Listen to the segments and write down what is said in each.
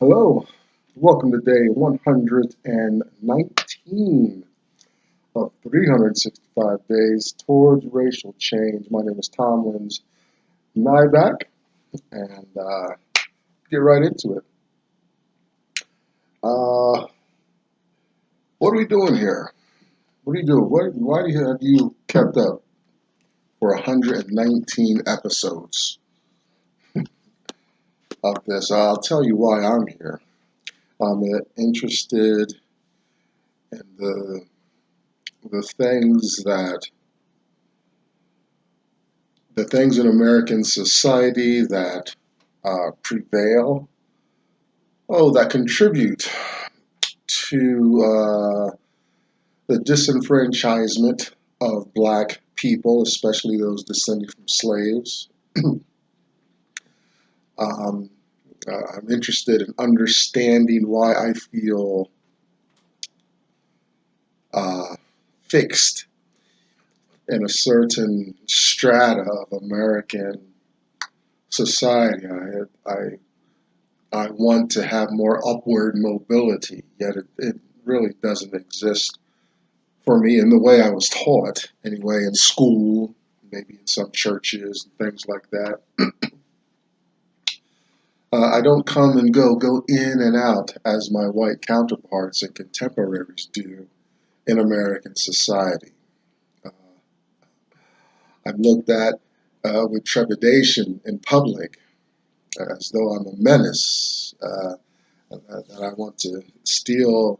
Hello, welcome to day 119 of 365 days towards racial change. My name is Tomlins Nyback, and get right into it. What are we doing here? What are you doing? Why have you kept up for 119 episodes of this? I'll tell you why I'm here. I'm interested in the things in American society that prevail, that contribute to the disenfranchisement of black people, especially those descending from slaves. I'm interested in understanding why I feel fixed in a certain strata of American society. I want to have more upward mobility, yet it really doesn't exist for me in the way I was taught, anyway, in school, maybe in some churches and things like that. I don't come and go in and out as my white counterparts and contemporaries do in American society. I'm looked at with trepidation in public, as though I'm a menace, that I want to steal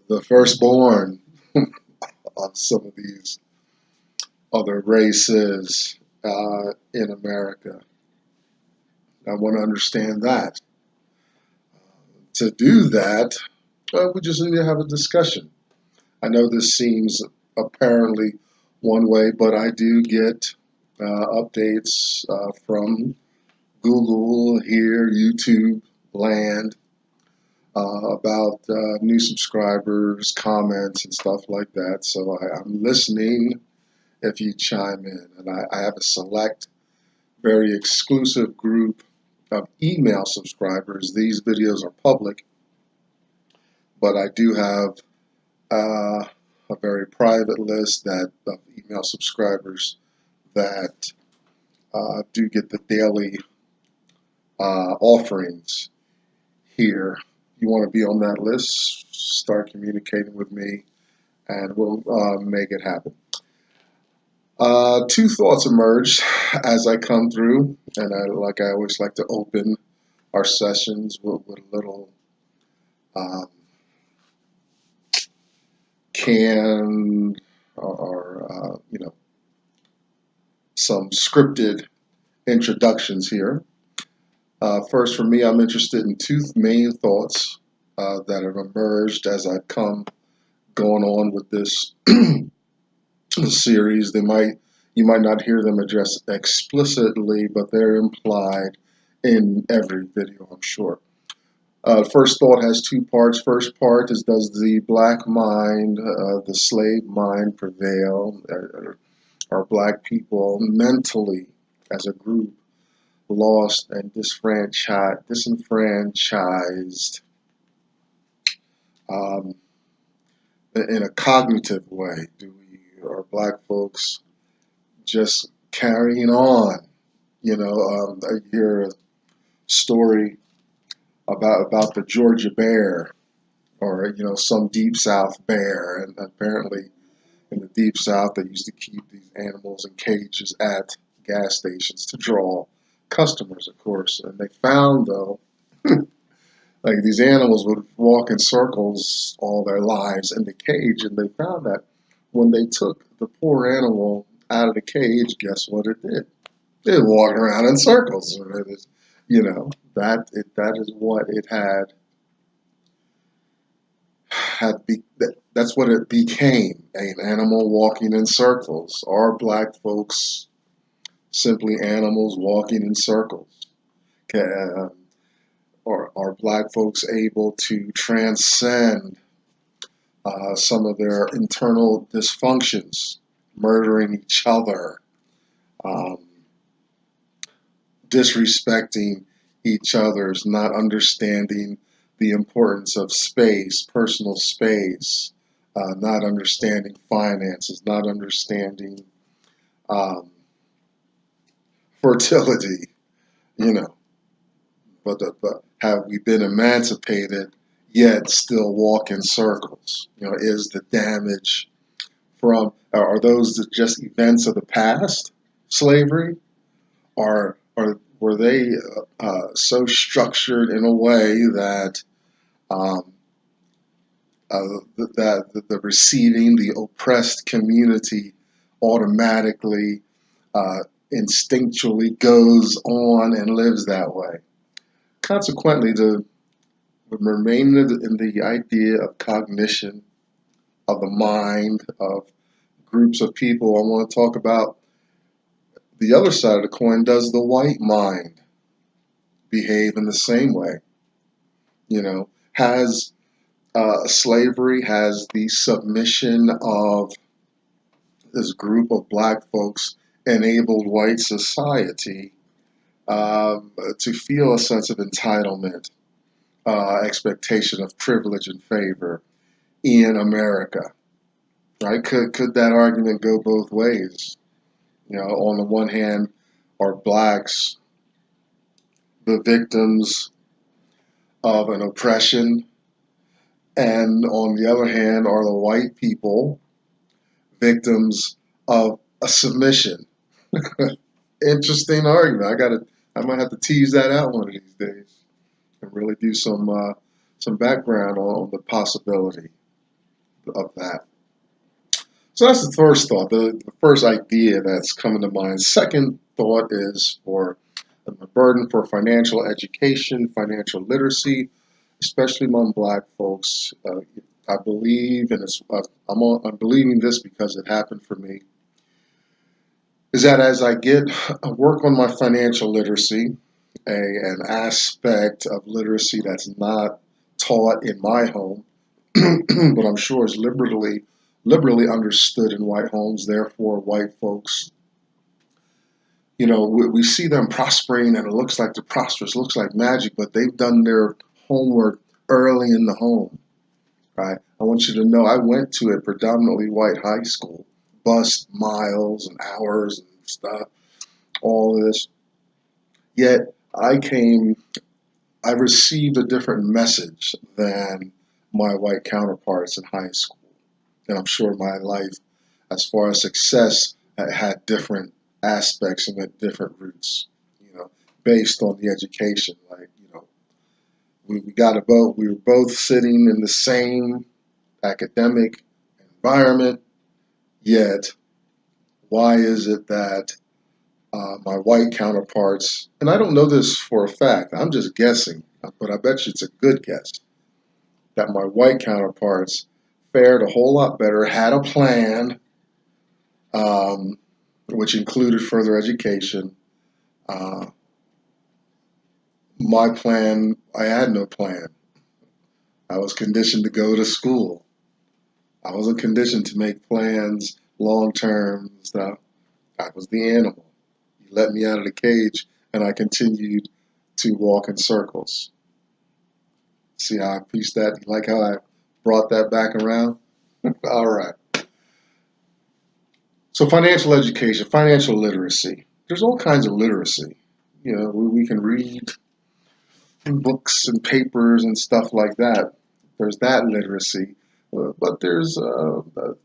the firstborn of some of these other races in America. I want to understand that. To do that, we just need to have a discussion. I know this seems apparently one way, but I do get updates from Google here, YouTube land, about new subscribers, comments, and stuff like that. So I'm listening if you chime in. And I have a select, very exclusive group of email subscribers. These videos are public, but I do have a very private list of email subscribers that do get the daily offerings here. You want to be on that list, start communicating with me, and we'll make it happen. Two thoughts emerged as I come through, and I always like to open our sessions with a little canned or some scripted introductions here. First, for me, I'm interested in two main thoughts that have emerged as I've going on with this series. You might not hear them addressed explicitly, but they're implied in every video, I'm sure. First thought has two parts. First part is, does the black mind, the slave mind prevail? Are black people mentally, as a group, lost and disenfranchised in a cognitive way? Are black folks just carrying on? I hear a story about the Georgia bear, or some deep South bear, and apparently in the deep South they used to keep these animals in cages at gas stations to draw customers, of course. And they found, though, like, these animals would walk in circles all their lives in the cage, and they found that when they took the poor animal out of the cage, guess what it did? It walked around in circles. That is what it that's what it became, an animal walking in circles. Are black folks simply animals walking in circles? Or are black folks able to transcend some of their internal dysfunctions, murdering each other, disrespecting each other's, not understanding the importance of space, personal space, not understanding finances, not understanding um, fertility, you know. But have we been emancipated yet still walk in circles? You know, is the damage from, are those just events of the past, slavery? Were they so structured in a way that um, the receiving, the oppressed community automatically, uh, instinctually goes on and lives that way? Consequently, the remaining in the idea of cognition, of the mind, of groups of people, I want to talk about the other side of the coin. Does the white mind behave in the same way? You know, has slavery, has the submission of this group of black folks enabled white society to feel a sense of entitlement, expectation of privilege and favor in America? Right? Could that argument go both ways? You know, on the one hand, are blacks the victims of an oppression, and on the other hand, are the white people victims of a submission? Interesting argument. I might have to tease that out one of these days and really do some background on the possibility of that. So that's the first thought, the first idea that's coming to mind. Second thought is for the burden for financial education, financial literacy, especially among black folks. I believe, and I'm believing this because it happened for me, is that as I get work on my financial literacy, an aspect of literacy that's not taught in my home, but I'm sure is liberally understood in white homes. Therefore, white folks, you know, we see them prospering, and it looks like they're prosperous, looks like magic, but they've done their homework early in the home, right? I want you to know I went to a predominantly white high school, bus miles and hours and stuff, all this. Yet I received a different message than my white counterparts in high school. And I'm sure my life, as far as success, had different aspects and had different roots, you know, based on the education. Like, you know, we got a boat, we were both sitting in the same academic environment, yet why is it that my white counterparts, and I don't know this for a fact, I'm just guessing, but I bet you it's a good guess, that my white counterparts fared a whole lot better, had a plan, um, which included further education. Uh, my plan, I had no plan. I was conditioned to go to school. I wasn't conditioned to make plans long term stuff. I was the animal. You let me out of the cage, and I continued to walk in circles. See how I pieced that? You like how I brought that back around? All right. So financial education, financial literacy. There's all kinds of literacy. You know, we can read books and papers and stuff like that. There's that literacy. But there's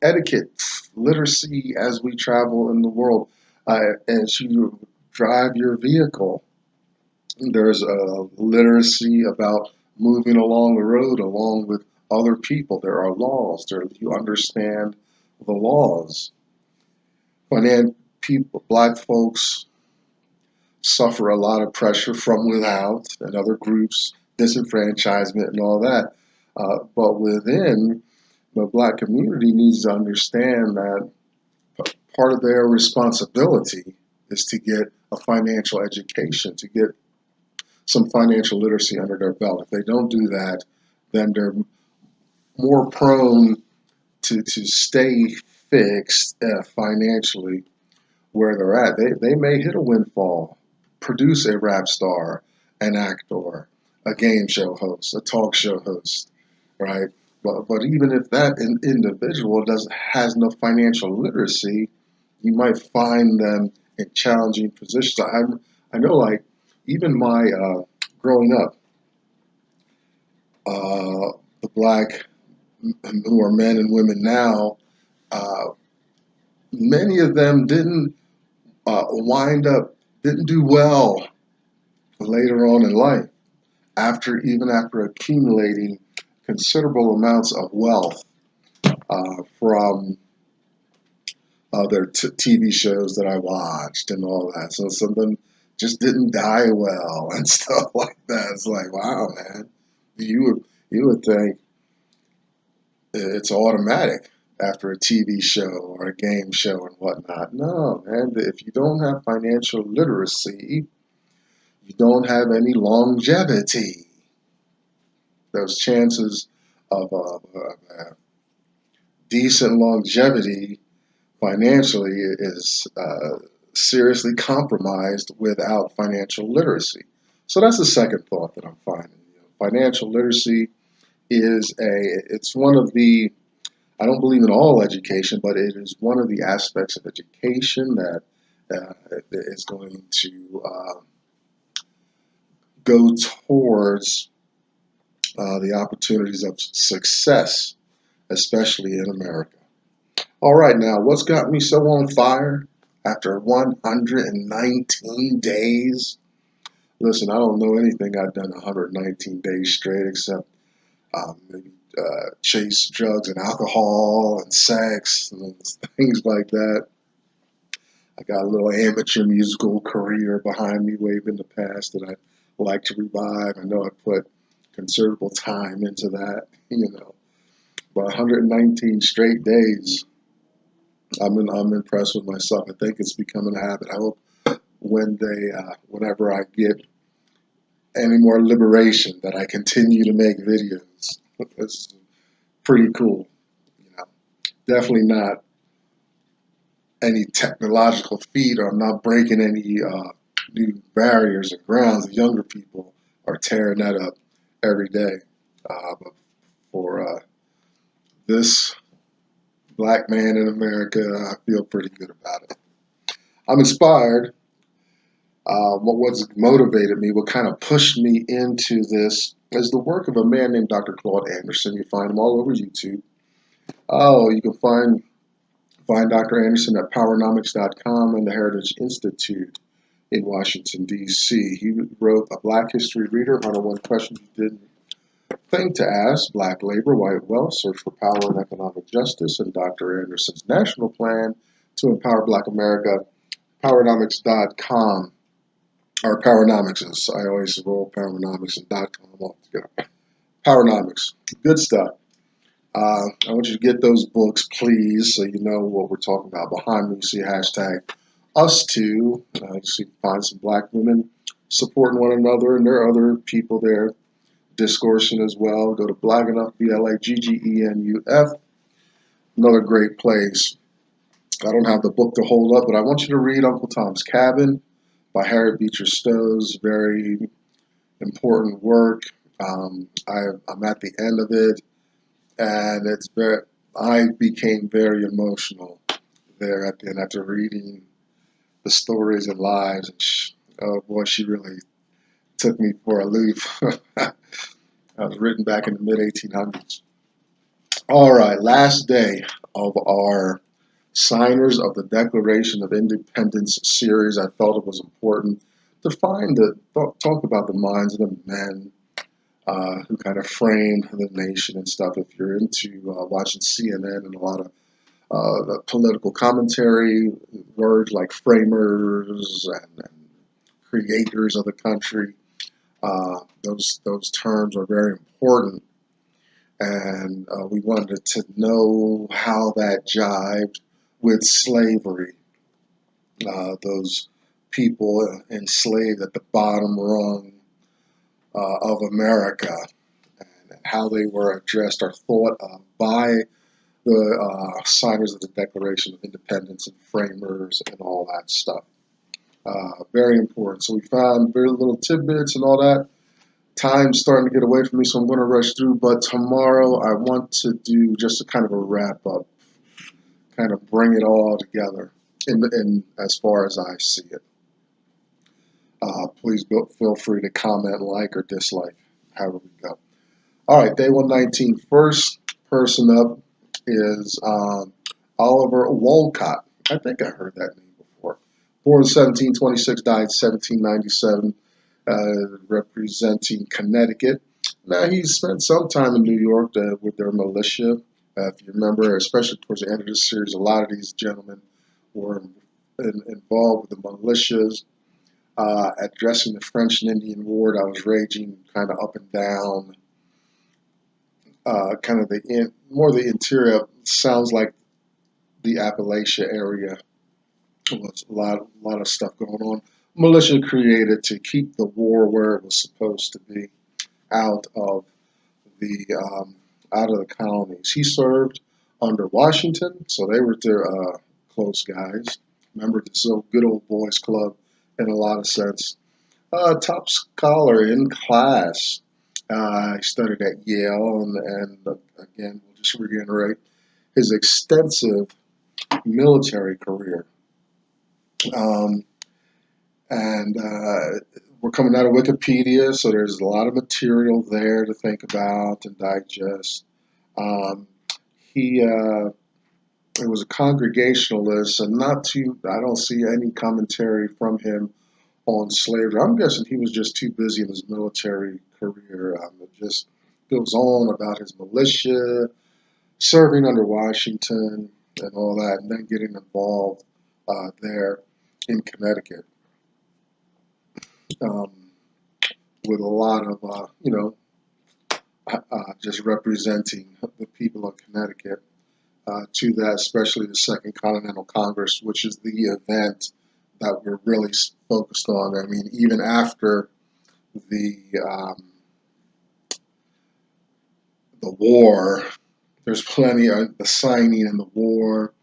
etiquette, literacy as we travel in the world. As you drive your vehicle, there's a literacy about moving along the road along with other people. There are laws. You understand the laws. People, black folks suffer a lot of pressure from without and other groups, disenfranchisement and all that. But within, the black community needs to understand that part of their responsibility is to get a financial education, to get some financial literacy under their belt. If they don't do that, then they're more prone to stay fixed financially where they're at. They may hit a windfall, produce a rap star, an actor, a game show host, a talk show host, right? But even if that individual has no financial literacy, you might find them in challenging positions. I know, like, even my growing up, the black who are men and women now, uh, many of them didn't do well later on in life, even after accumulating considerable amounts of wealth from other TV shows that I watched and all that. So some of them just didn't die well and stuff like that. It's like, wow, man, you would think it's automatic after a TV show or a game show and whatnot. No, man, if you don't have financial literacy, you don't have any longevity. Those chances of decent longevity financially is seriously compromised without financial literacy. So that's the second thought that I'm finding. Financial literacy it's one of the, I don't believe in all education, but it is one of the aspects of education that is going to go towards the opportunities of success, especially in America. All right, now, what's got me so on fire after 119 days? Listen, I don't know anything I've done 119 days straight except maybe chase drugs and alcohol and sex and things like that. I got a little amateur musical career behind me way in the past that I'd like to revive. I know I put considerable time into that, but 119 straight days. I'm impressed with myself. I think it's becoming a habit. I hope one day, whenever I get any more liberation, that I continue to make videos. It's pretty cool. Definitely not any technological feat, or I'm not breaking any new barriers or grounds. The younger people are tearing that up every day. But for this black man in America, I feel pretty good about it. I'm inspired. What's motivated me, what kind of pushed me into this, is the work of a man named Dr. Claude Anderson. You find him all over YouTube. Oh, you can find Dr. Anderson at powernomics.com and the Heritage Institute in Washington, D.C. He wrote A Black History Reader, 101 Questions You Didn't Think to Ask, Black Labor, White Wealth, Search for Power and Economic Justice, and Dr. Anderson's National Plan to Empower Black America, powernomics.com. Or Powernomics, I always roll Powernomics and .com all together. Powernomics, good stuff. I want you to get those books, please, so you know what we're talking about. Behind me, you see hashtag #us2. You see, find some black women supporting one another, and there are other people there discoursing as well. Go to Black Enough, BLAGGENUF. Another great place. I don't have the book to hold up, but I want you to read Uncle Tom's Cabin by Harriet Beecher Stowe's very important work. I'm at the end of it, and I became very emotional there at the end after reading the stories and lives. And oh boy, she really took me for a loop. That was written back in the mid-1800s. All right, last day of our Signers of the Declaration of Independence series. I felt it was important to talk about the minds of the men who kind of framed the nation and stuff. If you're into watching CNN and a lot of the political commentary, words like framers and creators of the country, those terms are very important. And we wanted to know how that jived with slavery. Those people enslaved at the bottom rung of America, and how they were addressed or thought of by the signers of the Declaration of Independence and framers and all that stuff. Very important. So we found very little tidbits and all that. Time's starting to get away from me, so I'm going to rush through. But tomorrow I want to do just a kind of a wrap up, kind of bring it all together in as far as I see it. Please feel free to comment, like, or dislike, however we go. All right, day 119. First person up is Oliver Wolcott. I think I heard that name before. Born 1726, died 1797, representing Connecticut. Now, he spent some time in New York with their militia. If you remember, especially towards the end of the series, a lot of these gentlemen were involved with the militias, addressing the French and Indian War that was raging kind of up and down. Kind of more the interior, sounds like the Appalachia area. Was a lot of stuff going on. Militia created to keep the war where it was supposed to be, out of the colonies. He served under Washington, so they were their close guys. Remember, this good old boys club in a lot of sense. Top scholar in class. I studied at Yale, and again, we'll just reiterate his extensive military career. We're coming out of Wikipedia, so there's a lot of material there to think about and digest. He was a Congregationalist, and I don't see any commentary from him on slavery. I'm guessing he was just too busy in his military career. It just goes on about his militia, serving under Washington and all that, and then getting involved there in Connecticut with a lot of, just representing the people of Connecticut to that, especially the Second Continental Congress, which is the event that we're really focused on. I mean, even after the war, there's plenty of the signing in the war.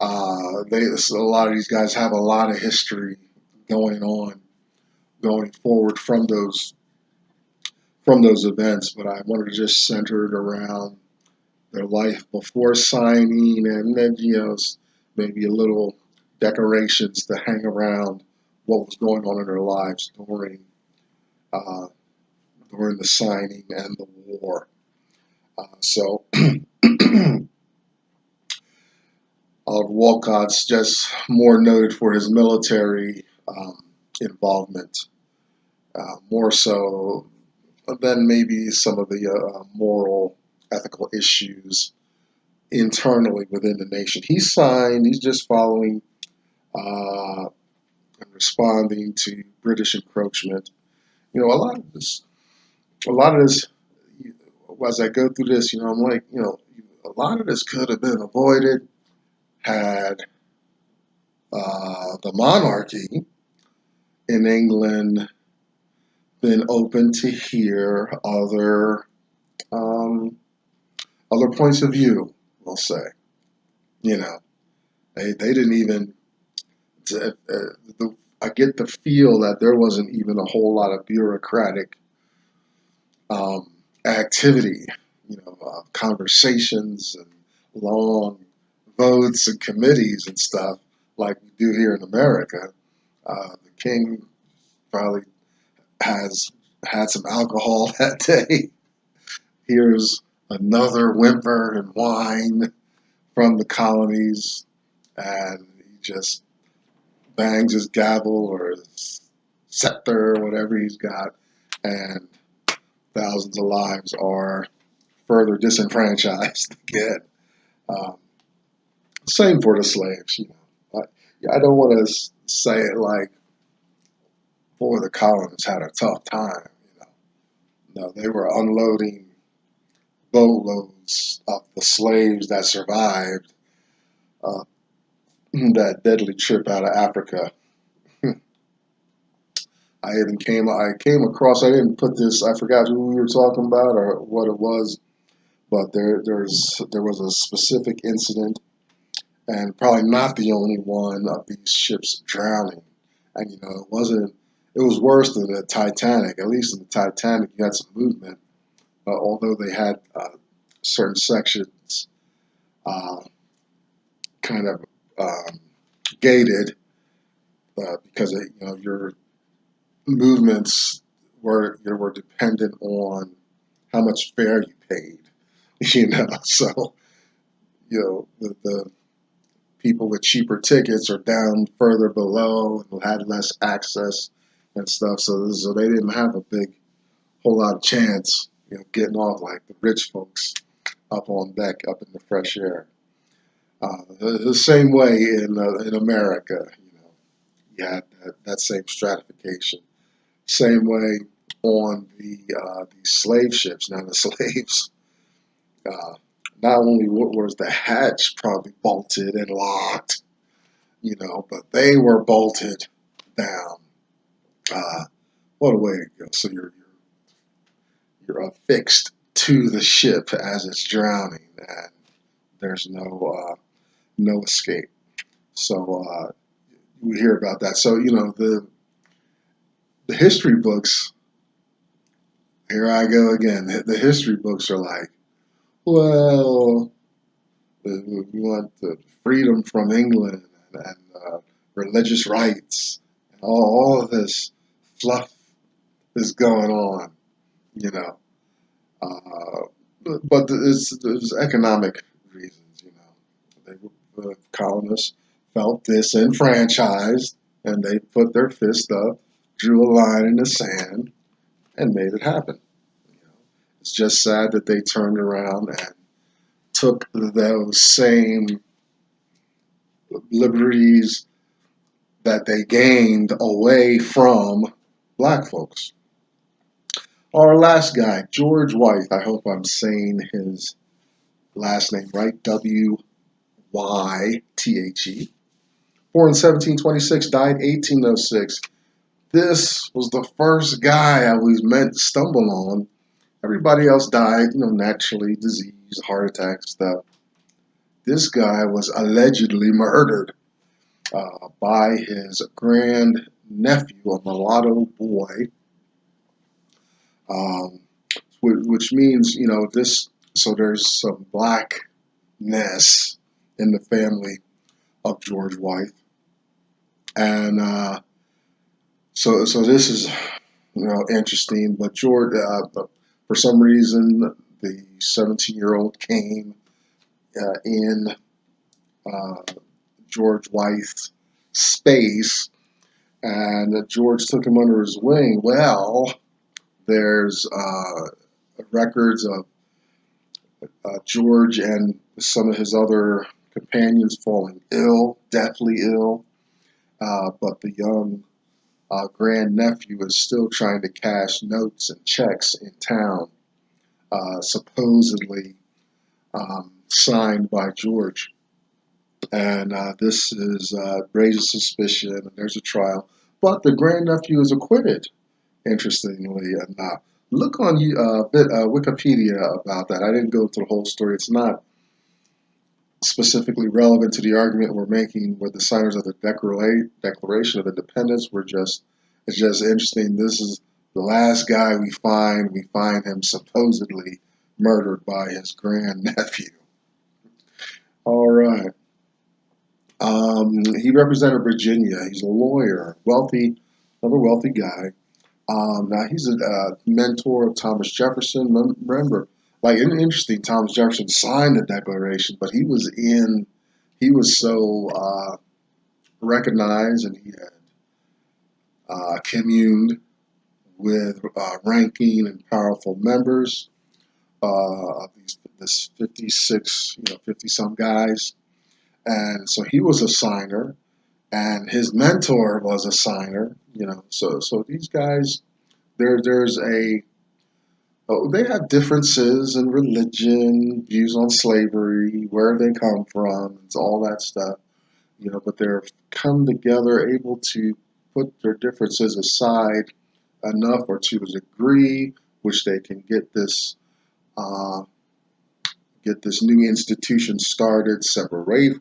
A lot of these guys have a lot of history going forward from those events, but I wanted to just center it around their life before signing, and then maybe a little decorations to hang around what was going on in their lives during the signing and the war. So Oliver Wolcott's just more noted for his military involvement, more so than maybe some of the moral, ethical issues internally within the nation. He signed. He's just following and responding to British encroachment. A lot of this, as I go through this, I'm like, a lot of this could have been avoided had the monarchy in England been open to hear other points of view. We'll say, they didn't even. I get the feel that there wasn't even a whole lot of bureaucratic activity, conversations and long votes and committees and stuff like we do here in America. The king probably has had some alcohol that day. Here's another whimper and whine from the colonies, and he just bangs his gavel or his scepter or whatever he's got, and thousands of lives are further disenfranchised again. Same for the slaves. I don't want to say it like, boy, the colonists had a tough time. No, they were unloading boatloads of the slaves that survived that deadly trip out of Africa. I came across, I didn't put this, I forgot who we were talking about or what it was, but there was a specific incident, and probably not the only one, of these ships drowning And it was worse than the Titanic. At least in the Titanic, you had some movement, although they had certain sections kind of gated because your movements were dependent on how much fare you paid. So the people with cheaper tickets are down further below and had less access and stuff. So they didn't have a whole lot of chance, getting off like the rich folks up on deck, up in the fresh air. The same way in America, you had that same stratification. Same way on these slave ships. Now the slaves, not only was the hatch probably bolted and locked, but they were bolted down. What a way to go! So you're affixed to the ship as it's drowning, and there's no escape. So we hear about that. So the history books. Here I go again. The history books are like, well, we want the freedom from England and religious rights, and all of this fluff is going on, but there's economic reasons, the colonists felt disenfranchised, and they put their fist up, drew a line in the sand, and made it happen. It's just sad that they turned around and took those same liberties that they gained away from black folks. Our last guy, George Wythe, I hope I'm saying his last name right, W-Y-T-H-E. Born in 1726, died 1806. This was the first guy I was meant to stumble on. Everybody else died, naturally, disease, heart attack stuff. This guy was allegedly murdered by his grand nephew, a mulatto boy, which means, this. So there's some blackness in the family of George Wythe, and so this is interesting. But George, for some reason, the 17-year-old came in George Wythe's space, and George took him under his wing. Well, there's records of George and some of his other companions falling ill, deathly ill, but the young grandnephew is still trying to cash notes and checks in town, supposedly signed by George. And this raises suspicion, and there's a trial. But the grandnephew is acquitted, interestingly enough. Look on Wikipedia about that. I didn't go through the whole story. It's not specifically relevant to the argument we're making with the signers of the Declaration of Independence. It's just interesting. This is the last guy we find. We find him supposedly murdered by his grandnephew. All right. He represented Virginia. He's a lawyer, another wealthy guy. Now he's a mentor of Thomas Jefferson. Remember, interesting, Thomas Jefferson signed the Declaration, but he was so recognized, and he had communed with ranking and powerful members of this 50-some guys. And so he was a signer, and his mentor was a signer, So these guys, they have differences in religion, views on slavery, where they come from, it's all that stuff, But they're come together, able to put their differences aside enough or to a degree which they can get this new institution started, separate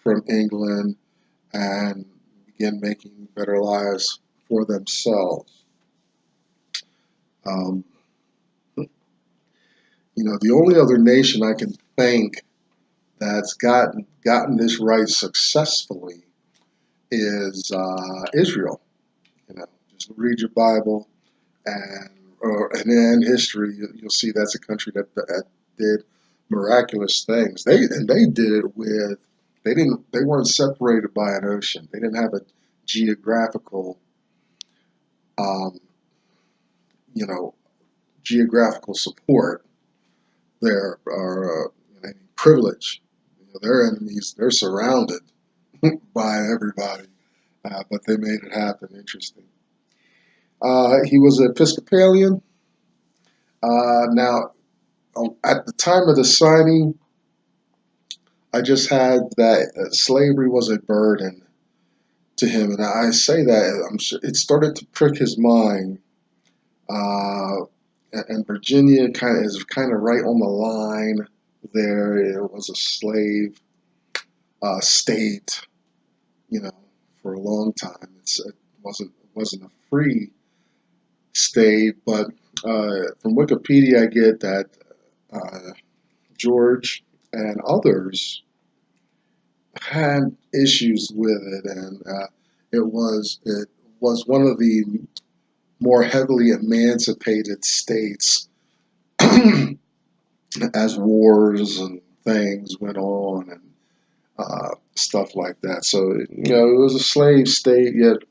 from England, and begin making better lives for themselves. The only other nation I can think that's gotten this right successfully is Israel. Just read your Bible and in history, you'll see that's a country that did miraculous things. They did it with they weren't separated by an ocean. They didn't have a geographical geographical support there or any privilege. Their enemies, they're surrounded by everybody, but they made it happen. Interesting. He was an Episcopalian. Now, at the time of the signing, I just had that slavery was a burden to him, and I say that I'm sure it started to prick his mind. And Virginia is kind of right on the line there. It was a slave state, for a long time. It wasn't a free state, but from Wikipedia I get that George and others had issues with it, and it was one of the more heavily emancipated states as wars and things went on and stuff like that. So it was a slave state, yet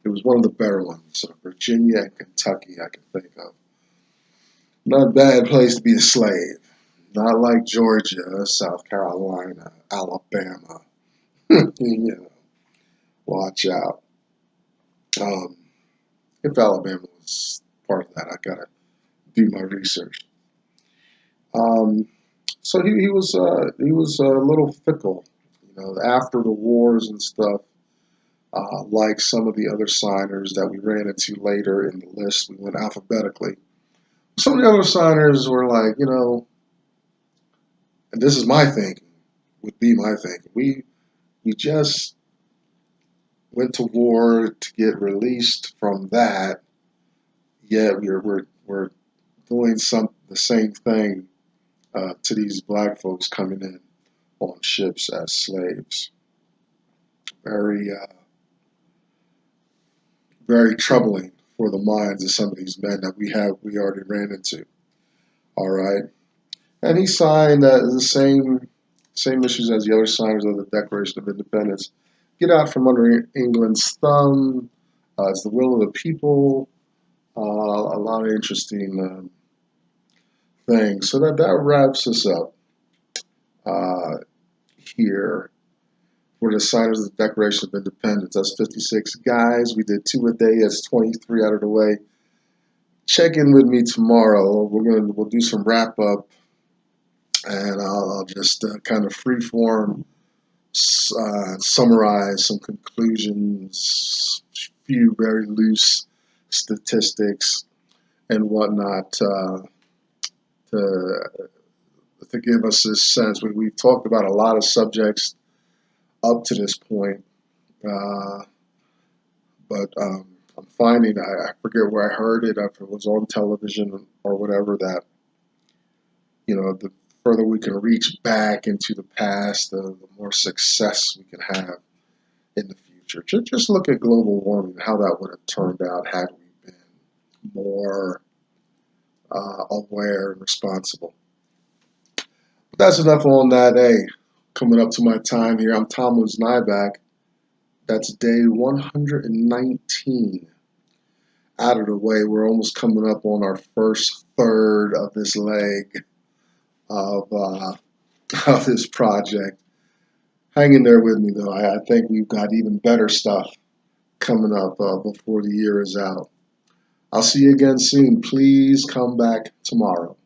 it was one of the better ones. So Virginia and Kentucky I can think of. Not a bad place to be a slave. Not like Georgia, South Carolina, Alabama. Watch out. If Alabama was part of that, I gotta do my research. So he was a little fickle, after the wars and stuff. Like some of the other signers that we ran into later in the list, we went alphabetically. Some of the other signers were like, and this is my thinking, would be my thinking. We just went to war to get released from that. Yet we're doing the same thing to these black folks coming in on ships as slaves. Very very troubling for the minds of some of these men that we already ran into. All right, and he signed the same issues as the other signers of the Declaration of Independence. Get out from under England's thumb. It's the will of the people. A lot of interesting things. So that wraps us up here for the signers of the Declaration of Independence. That's 56 guys. We did 2 a day. That's 23 out of the way. Check in with me tomorrow. We'll do some wrap up, and I'll just kind of freeform summarize some conclusions, few very loose statistics and whatnot to give us this sense. We've talked about a lot of subjects up to this point, but I'm finding, I forget where I heard it, if it was on television or whatever, that the further we can reach back into the past, the more success we can have in the future. Just look at global warming, how that would have turned out had we been more aware and responsible. But that's enough on that. Hey, coming up to my time here, I'm Tom Nyback. That's day 119 out of the way. We're almost coming up on our first third of this leg of this project. Hang in there with me, though. I think we've got even better stuff coming up before the year is out. I'll see you again soon. Please come back tomorrow.